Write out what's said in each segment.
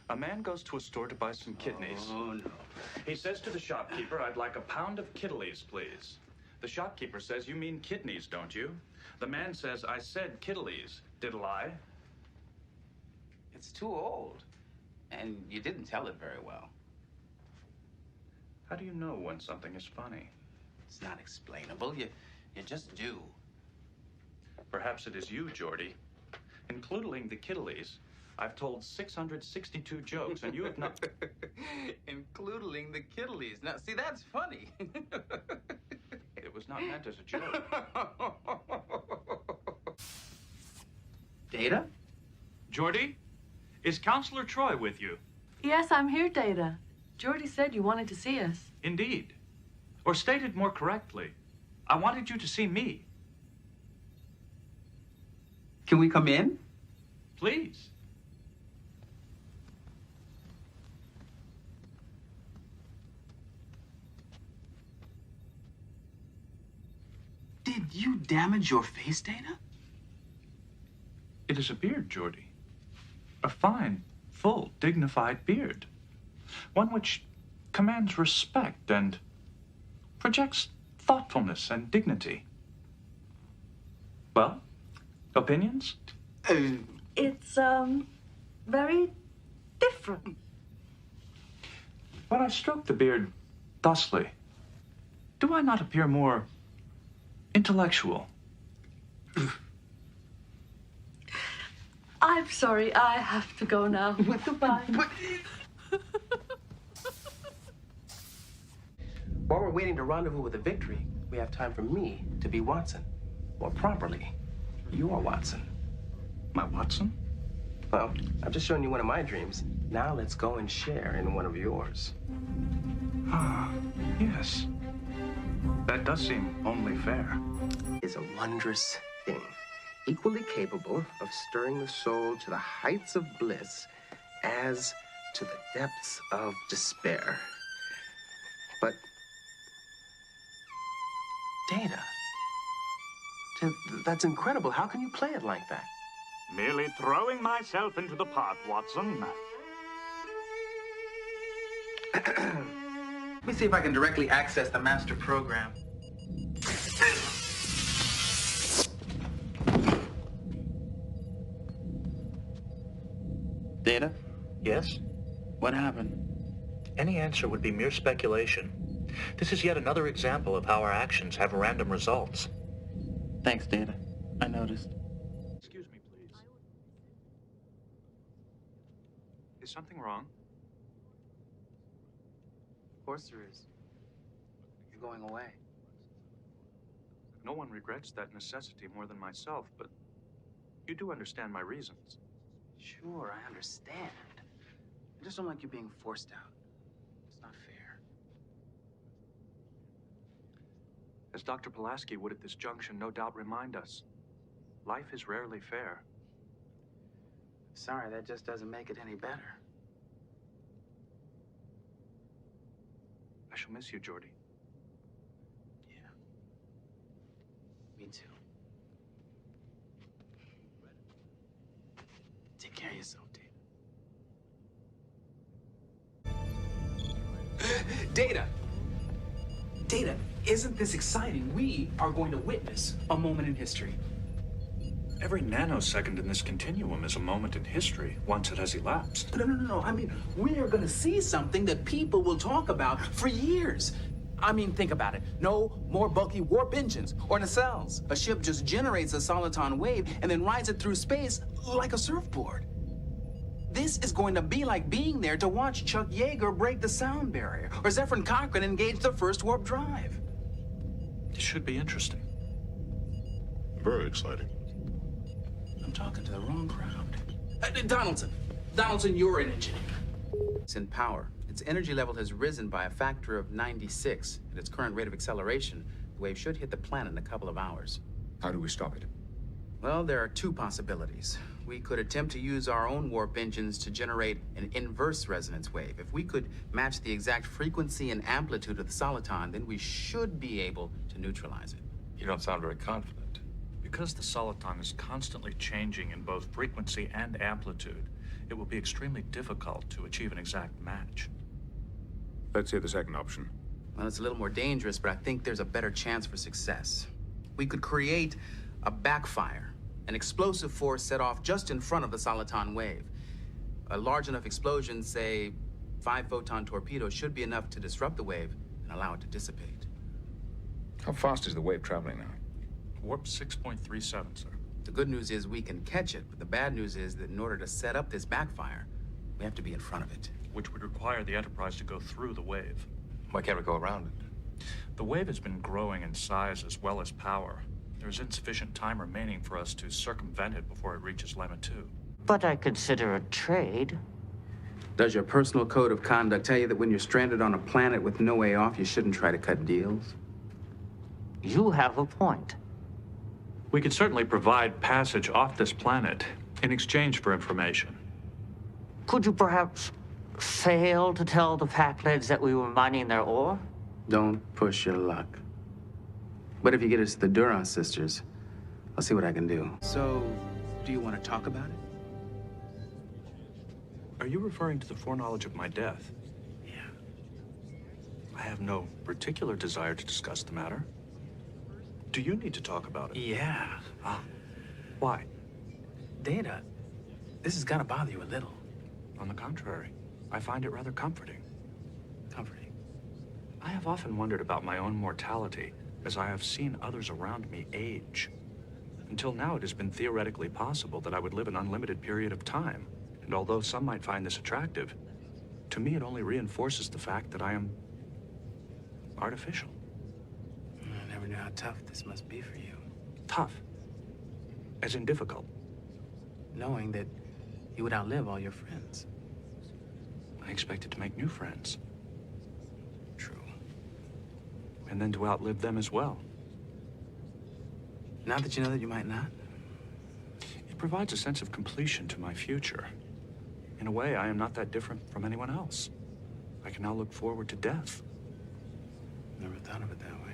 A man goes to a store to buy some kidneys. Oh, no. He says to the shopkeeper, "I'd like a pound of kiddlies, please." The shopkeeper says, "You mean kidneys, don't you?" The man says, "I said kiddlies. Diddle I?" It's too old. And you didn't tell it very well. How do you know when something is funny? It's not explainable. You just do. Perhaps it is you, Geordi. Including the kiddlies, I've told 662 jokes, and you have not... Including the kiddlies. Now, see, that's funny. It was not meant as a joke. Data? Geordi, is Counselor Troy with you? Yes, I'm here, Data. Geordi said you wanted to see us. Indeed. Or stated more correctly, I wanted you to see me. Can we come in? Please. Did you damage your face, Data? It is a beard, Geordi. A fine, full, dignified beard. One which commands respect and projects thoughtfulness and dignity. Well, opinions? It's, very different. When I stroke the beard thusly, do I not appear more intellectual? I'm sorry, I have to go now. Goodbye. While we're waiting to rendezvous with the victory, we have time for me to be Watson. More properly, you are Watson. My Watson? Well, I've just shown you one of my dreams. Now let's go and share in one of yours. Ah, yes. That does seem only fair. Is a wondrous thing, equally capable of stirring the soul to the heights of bliss as to the depths of despair. But Data, that's incredible. How can you play it like that? Merely throwing myself into the pot, Watson. Let me see if I can directly access the master program. Data? Yes? What happened? Any answer would be mere speculation. This is yet another example of how our actions have random results. Thanks, Data. I noticed. Excuse me, please. Is something wrong? Of course there is. You're going away. No one regrets that necessity more than myself, but you do understand my reasons. Sure, I understand. I just don't like you being forced out. It's not fair. As Dr. Pulaski would at this junction no doubt remind us, life is rarely fair. Sorry, that just doesn't make it any better. I shall miss you, Geordi. Yeah. Me too. Take care of yourself, Data. Data! Data, isn't this exciting? We are going to witness a moment in history. Every nanosecond in this continuum is a moment in history once it has elapsed. No. I mean, we are going to see something that people will talk about for years. I mean, think about it. No more bulky warp engines or nacelles. A ship just generates a soliton wave and then rides it through space like a surfboard. This is going to be like being there to watch Chuck Yeager break the sound barrier or Zephyr Cochrane engage the first warp drive. This should be interesting. Very exciting. I'm talking to the wrong crowd. Donaldson, you're an engineer. It's in power. Its energy level has risen by a factor of 96. At its current rate of acceleration, the wave should hit the planet in a couple of hours. How do we stop it? Well, there are two possibilities. We could attempt to use our own warp engines to generate an inverse resonance wave. If we could match the exact frequency and amplitude of the soliton, then we should be able to neutralize it. You don't sound very confident. Because the soliton is constantly changing in both frequency and amplitude, it will be extremely difficult to achieve an exact match. Let's hear the second option. Well, it's a little more dangerous, but I think there's a better chance for success. We could create a backfire, an explosive force set off just in front of the soliton wave. A large enough explosion, say 5-photon torpedo, should be enough to disrupt the wave and allow it to dissipate. How fast is the wave traveling now? Warp 6.37, sir. The good news is we can catch it, but the bad news is that in order to set up this backfire, we have to be in front of it. Which would require the Enterprise to go through the wave. Why can't we go around it? The wave has been growing in size as well as power. There's insufficient time remaining for us to circumvent it before it reaches Lemma 2. But I consider a trade. Does your personal code of conduct tell you that when you're stranded on a planet with no way off, you shouldn't try to cut deals? You have a point. We could certainly provide passage off this planet in exchange for information. Could you perhaps fail to tell the Packleads that we were mining their ore? Don't push your luck. But if you get us to the Duras sisters, I'll see what I can do. So, do you want to talk about it? Are you referring to the foreknowledge of my death? Yeah. I have no particular desire to discuss the matter. Do you need to talk about it? Yeah. Ah, why? Data, this has got to bother you a little. On the contrary, I find it rather comforting. Comforting. I have often wondered about my own mortality as I have seen others around me age. Until now, it has been theoretically possible that I would live an unlimited period of time. And although some might find this attractive, to me it only reinforces the fact that I am artificial. I never knew how tough this must be for you. Tough. As in difficult. Knowing that you would outlive all your friends. I expected to make new friends. True. And then to outlive them as well. Now that you know that you might not? It provides a sense of completion to my future. In a way, I am not that different from anyone else. I can now look forward to death. Never thought of it that way.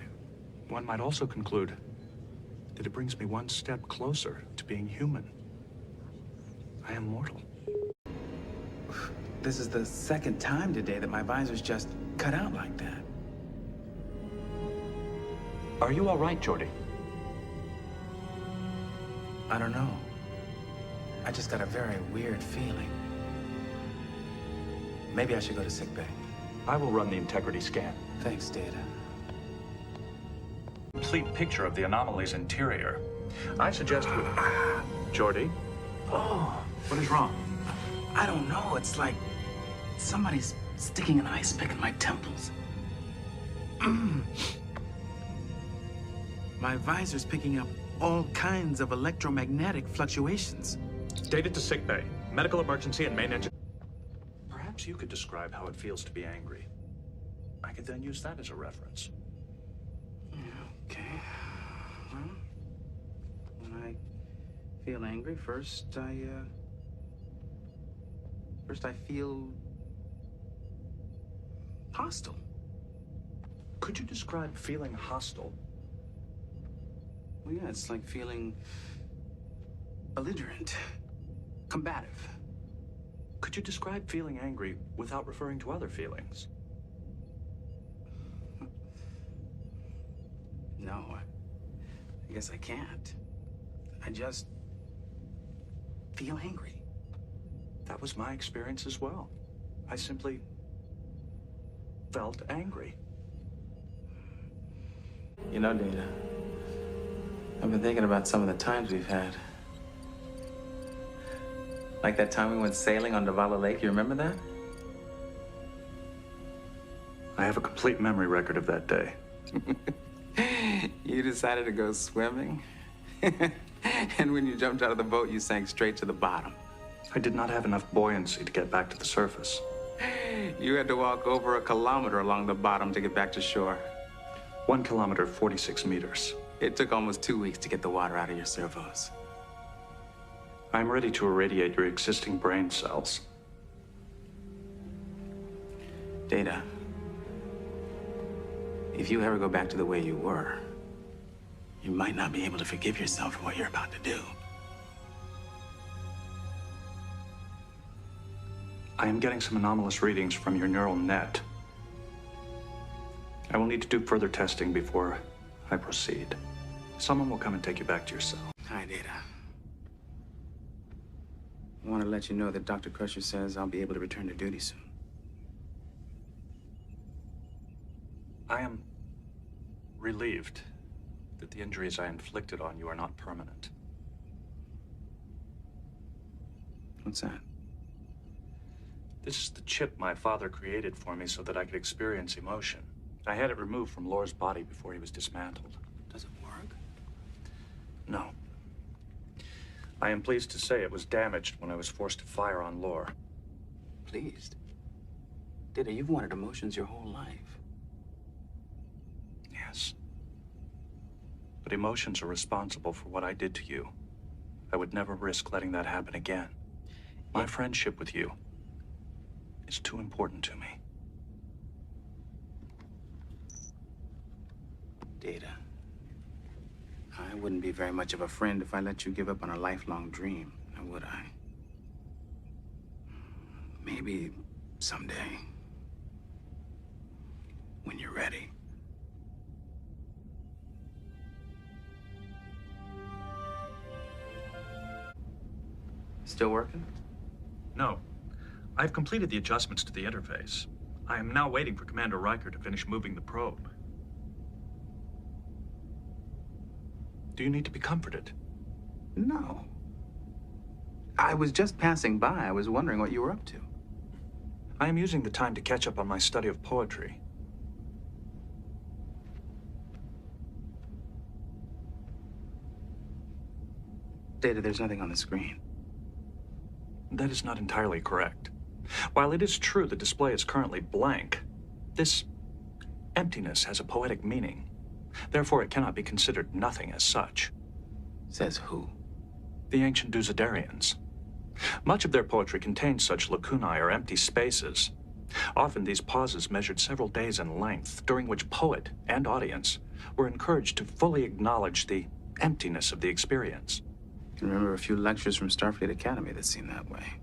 One might also conclude that it brings me one step closer to being human. I am mortal. This is the second time today that my visor's just cut out like that. Are you all right, Geordi? I don't know. I just got a very weird feeling. Maybe I should go to sickbay. I will run the integrity scan. Thanks, Data. Complete picture of the anomaly's interior. I suggest we... Geordi? Oh, What is wrong? I don't know. It's like somebody's sticking an ice pick in my temples. My visor's picking up all kinds of electromagnetic fluctuations. Data to sickbay. Medical emergency and main engine. Perhaps you could describe how it feels to be angry. I could then use that as a reference. Okay. Well, when I feel angry, first I feel hostile. Could you describe feeling hostile? Well, yeah, it's like feeling belligerent, combative. Could you describe feeling angry without referring to other feelings? No, I guess I can't. I just feel angry. That was my experience as well. I simply felt angry. You know, Data, I've been thinking about some of the times we've had. Like that time we went sailing on Davala Lake, you remember that? I have a complete memory record of that day. You decided to go swimming? And when you jumped out of the boat, you sank straight to the bottom. I did not have enough buoyancy to get back to the surface. You had to walk over 1 kilometer along the bottom to get back to shore. 1 kilometer, 46 meters. It took almost 2 weeks to get the water out of your servos. I'm ready to irradiate your existing brain cells. Data, if you ever go back to the way you were, you might not be able to forgive yourself for what you're about to do. I am getting some anomalous readings from your neural net. I will need to do further testing before I proceed. Someone will come and take you back to your cell. Hi, Data. I want to let you know that Dr. Crusher says I'll be able to return to duty soon. I am relieved that the injuries I inflicted on you are not permanent. What's that? This is the chip my father created for me so that I could experience emotion. I had it removed from Lore's body before he was dismantled. Does it work? No. I am pleased to say it was damaged when I was forced to fire on Lore. Pleased? Data, you've wanted emotions your whole life. Yes. But emotions are responsible for what I did to you. I would never risk letting that happen again. My friendship with you is too important to me. Data, I wouldn't be very much of a friend if I let you give up on a lifelong dream, now would I? Maybe someday, when you're ready. Still working? No. I've completed the adjustments to the interface. I am now waiting for Commander Riker to finish moving the probe. Do you need to be comforted? No. I was just passing by. I was wondering what you were up to. I am using the time to catch up on my study of poetry. Data, there's nothing on the screen. That is not entirely correct. While it is true the display is currently blank, this emptiness has a poetic meaning. Therefore, it cannot be considered nothing as such. Says who? The ancient Duzadarians. Much of their poetry contains such lacunae or empty spaces. Often these pauses measured several days in length, during which poet and audience were encouraged to fully acknowledge the emptiness of the experience. I can remember a few lectures from Starfleet Academy that seemed that way.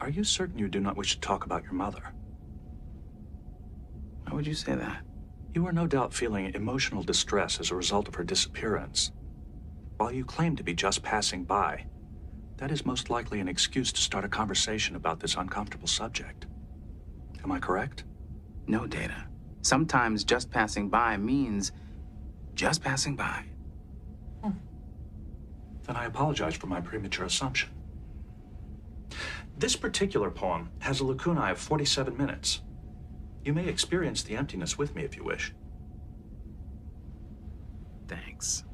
Are you certain you do not wish to talk about your mother? Why would you say that? You are no doubt feeling emotional distress as a result of her disappearance. While you claim to be just passing by, that is most likely an excuse to start a conversation about this uncomfortable subject. Am I correct? No, Data. Sometimes just passing by means just passing by. Then I apologize for my premature assumption. This particular poem has a lacunae of 47 minutes. You may experience the emptiness with me if you wish. Thanks.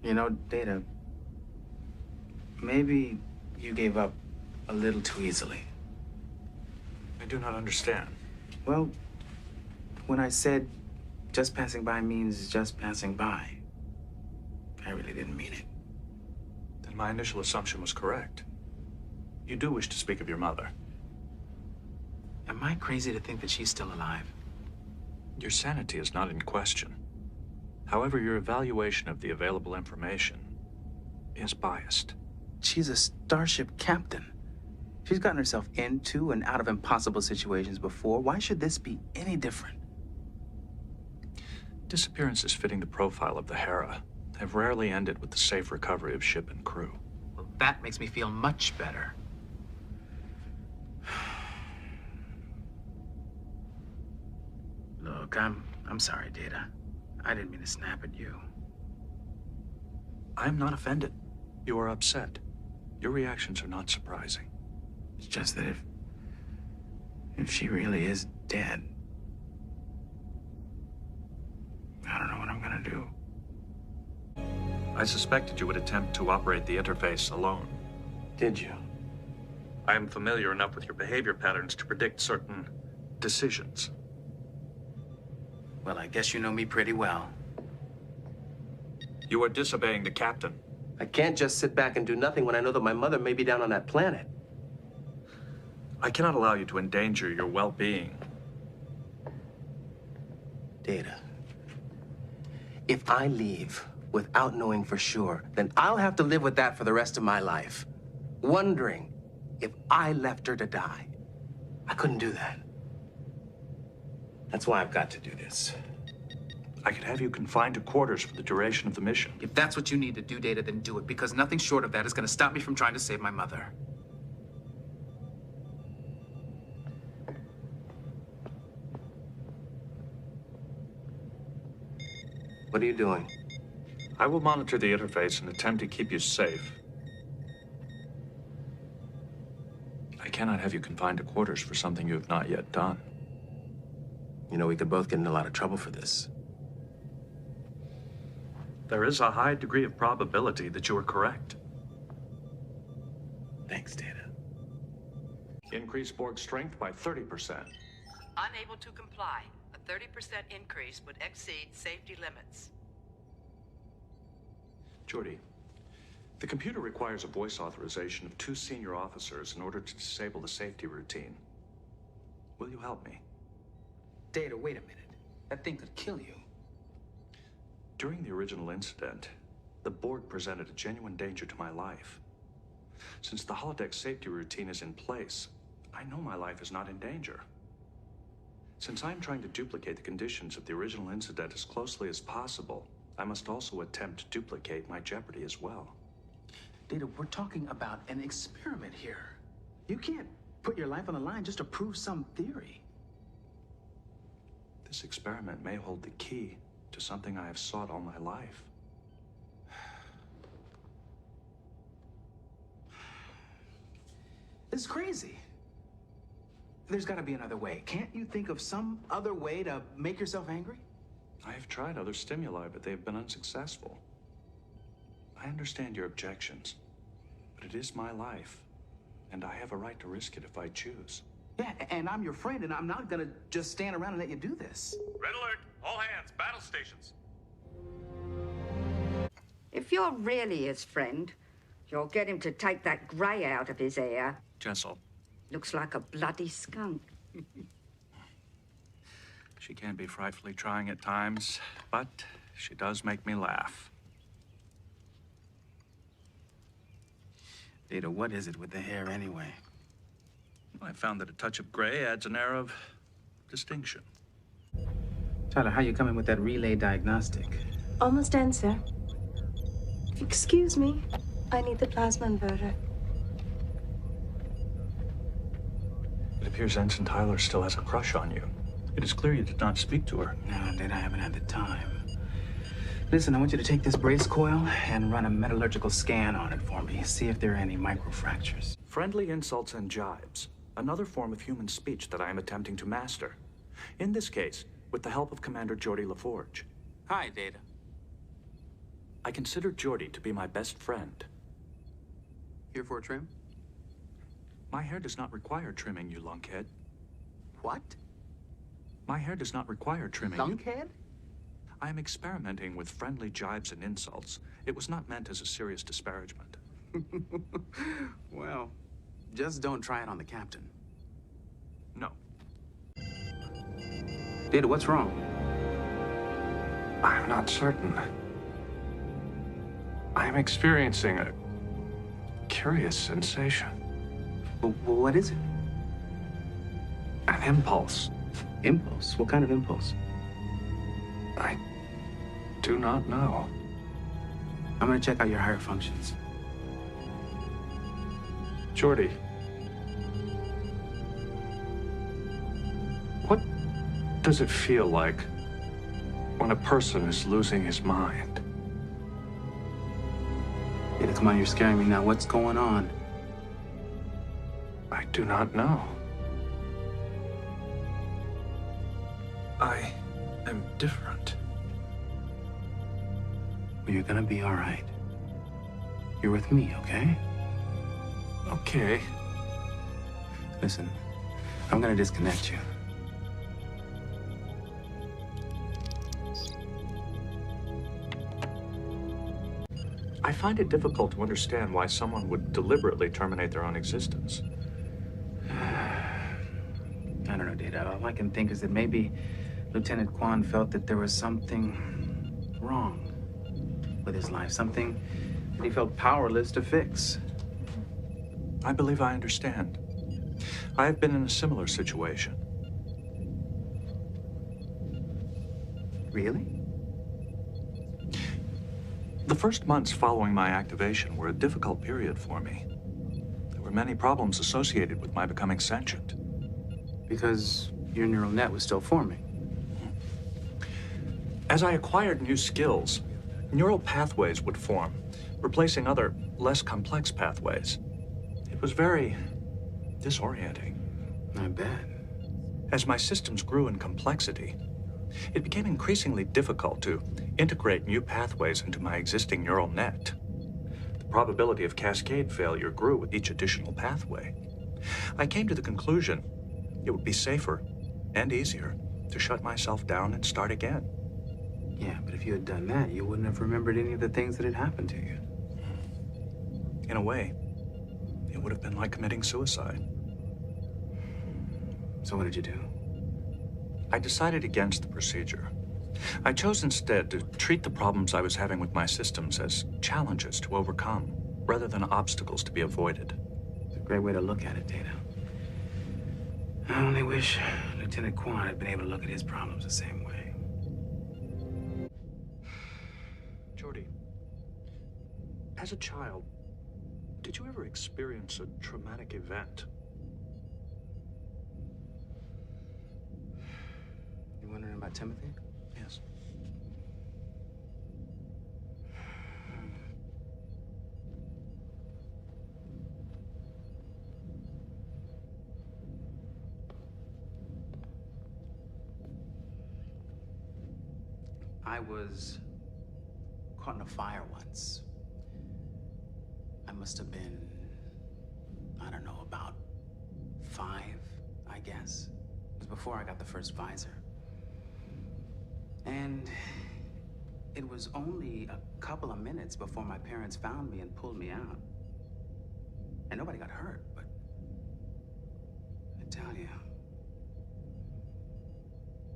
You know, Data, maybe you gave up a little too easily. I do not understand. Well, when I said just passing by means just passing by, I really didn't mean it. Then my initial assumption was correct. You do wish to speak of your mother. Am I crazy to think that she's still alive? Your sanity is not in question. However, your evaluation of the available information is biased. She's a starship captain. She's gotten herself into and out of impossible situations before. Why should this be any different? Disappearances fitting the profile of the Hera have rarely ended with the safe recovery of ship and crew. Well, that makes me feel much better. Look, I'm sorry, Data. I didn't mean to snap at you. I am not offended. You are upset. Your reactions are not surprising. It's just that if she really is dead, I don't know what I'm gonna do. I suspected you would attempt to operate the interface alone. Did you? I am familiar enough with your behavior patterns to predict certain decisions. Well, I guess you know me pretty well. You are disobeying the captain. I can't just sit back and do nothing when I know that my mother may be down on that planet. I cannot allow you to endanger your well-being. Data, if I leave without knowing for sure, then I'll have to live with that for the rest of my life, wondering if I left her to die. I couldn't do that. That's why I've got to do this. I could have you confined to quarters for the duration of the mission. If that's what you need to do, Data, then do it, because nothing short of that is going to stop me from trying to save my mother. What are you doing? I will monitor the interface and attempt to keep you safe. I cannot have you confined to quarters for something you have not yet done. You know, we could both get in a lot of trouble for this. There is a high degree of probability that you are correct. Thanks, Data. Increase Borg strength by 30%. Unable to comply. A 30% increase would exceed safety limits. Geordi, the computer requires a voice authorization of 2 senior officers in order to disable the safety routine. Will you help me? Data, wait a minute. That thing could kill you. During the original incident, the Borg presented a genuine danger to my life. Since the holodeck safety routine is in place, I know my life is not in danger. Since I'm trying to duplicate the conditions of the original incident as closely as possible, I must also attempt to duplicate my jeopardy as well. Data, we're talking about an experiment here. You can't put your life on the line just to prove some theory. This experiment may hold the key to something I have sought all my life. This is crazy. There's got to be another way. Can't you think of some other way to make yourself angry? I have tried other stimuli, but they have been unsuccessful. I understand your objections, but it is my life, and I have a right to risk it if I choose. Yeah, and I'm your friend, and I'm not gonna just stand around and let you do this. Red alert! All hands, battle stations. If you're really his friend, you'll get him to take that grey out of his hair. Jessel. Looks like a bloody skunk. She can be frightfully trying at times, but she does make me laugh. Data, what is it with the hair anyway? I found that a touch of gray adds an air of distinction. Tyler, how you coming with that relay diagnostic? Almost done, sir. Excuse me. I need the plasma inverter. It appears Ensign Tyler still has a crush on you. It is clear you did not speak to her. No, Data, I haven't had the time. Listen, I want you to take this brace coil and run a metallurgical scan on it for me. See if there are any microfractures. Friendly insults and jibes. Another form of human speech that I am attempting to master. In this case, with the help of Commander Geordi LaForge. Hi, Data. I consider Geordi to be my best friend. Here for a trim? My hair does not require trimming, you lunkhead. What? My hair does not require trimming. Lunkhead? I am experimenting with friendly jibes and insults. It was not meant as a serious disparagement. Well, just don't try it on the captain. No. Data, what's wrong? I'm not certain. I am experiencing a curious sensation. What is it? An impulse. Impulse? What kind of impulse? I do not know. I'm gonna check out your higher functions. Geordi. What does it feel like when a person is losing his mind? Data, come on, you're scaring me now. What's going on? I do not know. I am different. Well, you're gonna be all right. You're with me, okay? Okay. Listen, I'm gonna disconnect you. I find it difficult to understand why someone would deliberately terminate their own existence. I don't know, Data. All I can think is that maybe Lieutenant Quan felt that there was something wrong with his life, something that he felt powerless to fix. I believe I understand. I have been in a similar situation. Really? The first months following my activation were a difficult period for me. There were many problems associated with my becoming sentient. Because your neural net was still forming. As I acquired new skills, neural pathways would form, replacing other, less complex pathways. It was very disorienting. I bet. As my systems grew in complexity, it became increasingly difficult to integrate new pathways into my existing neural net. The probability of cascade failure grew with each additional pathway. I came to the conclusion it would be safer and easier to shut myself down and start again. Yeah, but if you had done that, you wouldn't have remembered any of the things that had happened to you. In a way, it would have been like committing suicide. So what did you do? I decided against the procedure. I chose instead to treat the problems I was having with my systems as challenges to overcome, rather than obstacles to be avoided. It's a great way to look at it, Data. I only wish Lieutenant Quan had been able to look at his problems the same way. Geordi, as a child, did you ever experience a traumatic event? You wondering about Timothy? Yes. I was caught in a fire once. I must have been, I don't know, about 5, I guess. It was before I got the first visor. And it was only a couple of minutes before my parents found me and pulled me out. And nobody got hurt, but I tell you,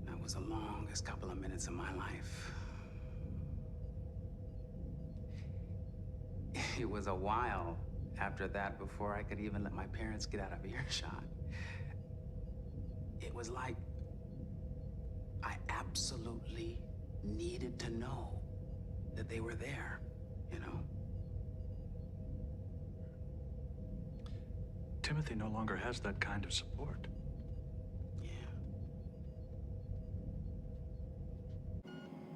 that was the longest couple of minutes of my life. It was a while after that before I could even let my parents get out of earshot. It was like I absolutely needed to know that they were there, you know? Timothy no longer has that kind of support. Yeah.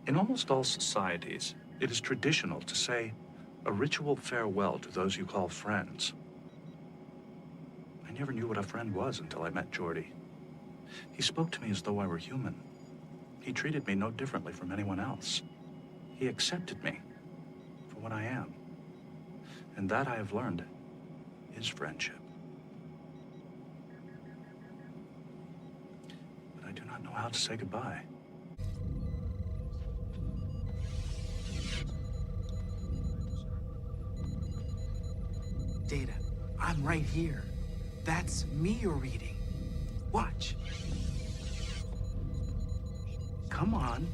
In almost all societies, it is traditional to say a ritual farewell to those you call friends. I never knew what a friend was until I met Geordi. He spoke to me as though I were human. He treated me no differently from anyone else. He accepted me for what I am. And that I have learned is friendship. But I do not know how to say goodbye. Data, I'm right here. That's me you're reading. Watch. Come on.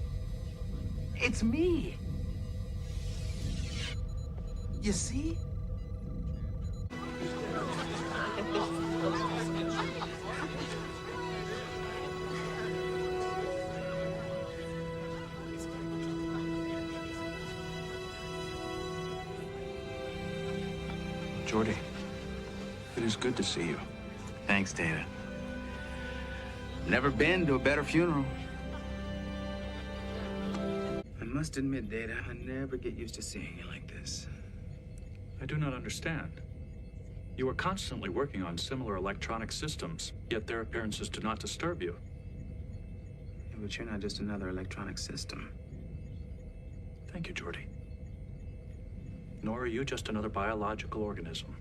It's me. You see? Geordi, it is good to see you. Thanks, Data. Never been to a better funeral. I must admit, Data, I never get used to seeing you like this. I do not understand. You are constantly working on similar electronic systems, yet their appearances do not disturb you. Yeah, but you're not just another electronic system. Thank you, Geordi. Nor are you just another biological organism.